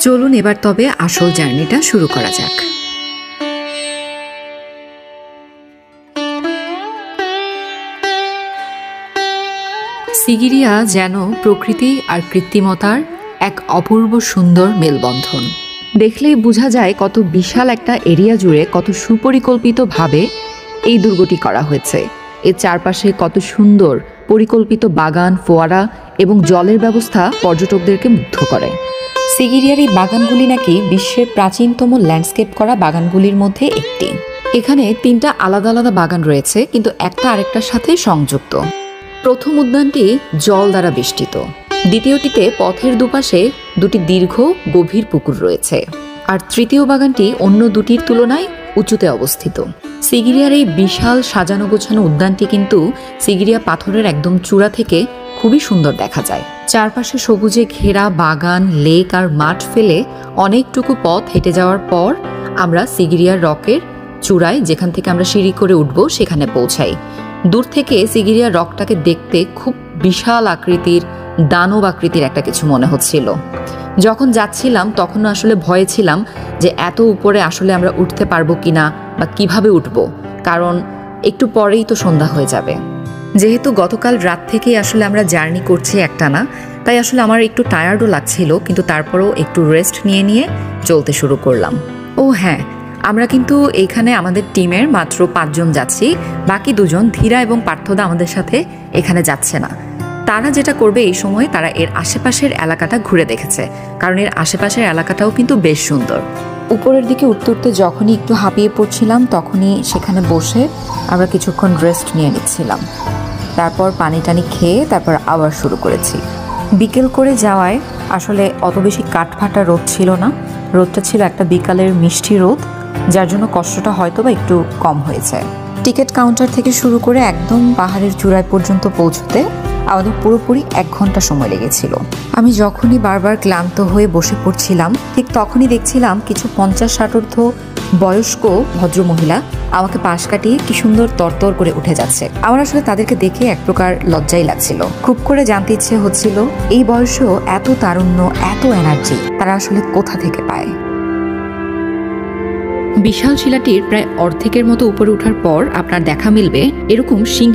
চলুন এবার তবে আসল জার্নিটা শুরু করা যাক। সিগিরিয়া যেন প্রকৃতি আর কৃত্রিমতার এক অপূর্ব সুন্দর মেলবন্ধন। দেখলেই বোঝা যায় কত বিশাল একটা এরিয়া জুড়ে কত সুপরিকল্পিতভাবে এই দুর্গটি করা হয়েছে। এর চারপাশে কত সুন্দর পরিকল্পিত বাগান, ফোয়ারা এবং জলের ব্যবস্থা পর্যটকদেরকে মুগ্ধ করে। সিগিরিয়ার এই বাগানগুলি নাকি বিশ্বের প্রাচীনতম ল্যান্ডস্কেপ করা বাগানগুলির মধ্যে একটি। এখানে 3টা আলাদা আলাদা বাগান রয়েছে, কিন্তু একটা আরেকটার সাথে সংযুক্ত। প্রথম উদ্যানটি জল দ্বারা বেষ্টিত, দ্বিতীয়টিতে পথের দুপাশে 2টি দীর্ঘ গভীর পুকুর রয়েছে, আর তৃতীয় বাগানটি অন্য দুটির তুলনায় উঁচুতে অবস্থিত। সিগিরিয়ার এই বিশাল সাজানো গোছানো উদ্যানটি কিন্তু সিগিরিয়া পাথরের একদম চূড়া থেকে খুবই সুন্দর দেখা যায়। চারপাশে সবুজে ঘেরা বাগান, লেক আর মাঠ ফেলে অনেকটুকু পথ হেঁটে যাওয়ার পর আমরা সিগিরিয়ার রকের চূড়ায়, যেখান থেকে আমরা সিঁড়ি করে উঠব, সেখানে পৌঁছাই। দূর থেকে সিগিরিয়ার রকটাকে দেখতে খুব বিশাল আকৃতির, দানব আকৃতির একটা কিছু মনে হচ্ছিল। যখন যাচ্ছিলাম তখন আসলে ভয়ে ছিলাম যে এত উপরে আসলে আমরা উঠতে পারবো কিনা বা কিভাবে উঠব, কারণ একটু পরেই তো সন্ধ্যা হয়ে যাবে। যেহেতু গতকাল রাত থেকেই আসলে আমরা জার্নি করছি একটানা, তাই আসলে আমার একটু টায়ার্ডও লাগছিল, কিন্তু তারপরেও একটু রেস্ট নিয়ে চলতে শুরু করলাম। ও হ্যাঁ, আমরা কিন্তু এখানে আমাদের টিমের মাত্র 5 জন যাচ্ছি, বাকি 2 জন ধীরা এবং পার্থদা আমাদের সাথে এখানে যাচ্ছে না। তারা যেটা করবে, এই সময় তারা এর আশেপাশের এলাকাটা ঘুরে দেখেছে, কারণ এর আশেপাশের এলাকাটাও কিন্তু বেশ সুন্দর। উপরের দিকে উঠতে উঠতে যখনই একটু হাঁপিয়ে পড়ছিলাম, তখনই সেখানে বসে আমরা কিছুক্ষণ রেস্ট নিয়ে নিচ্ছিলাম। তারপর পানি টানি খেয়ে তারপর আবার শুরু করেছি। বিকেল করে যাওয়ায় আসলে অত বেশি কাঠফাটা রোদ ছিল না, রোদটা ছিল একটা বিকালের মিষ্টি রোদ, যার জন্য কষ্টটা হয়তো বা একটু কম হয়েছে। টিকিট কাউন্টার থেকে শুরু করে একদম পাহাড়ের চূড়ায় পর্যন্ত পৌঁছতে আমাদের পুরোপুরি 1 ঘন্টা সময় লেগেছিল। আমি যখনই বারবার ক্লান্ত হয়ে বসে পড়ছিলাম, ঠিক তখনই দেখছিলাম কিছু 50-60 বয়স্ক ভদ্রমহিলা আমাকে পাশ কাটিয়ে কি সুন্দর তরতর করে উঠে যাচ্ছে। আমার আসলে তাদেরকে দেখে এক প্রকার লজ্জাই লাগছিল। খুব করে জানতে ইচ্ছে হচ্ছিল এই বয়সেও এত তারুণ্য, এত এনার্জি তারা আসলে কোথা থেকে পায়। বিশাল শিলাটির প্রায় অর্ধেকের মতো উপরে ওঠার পর আপনার দেখা মিলবে এরকম সিংহ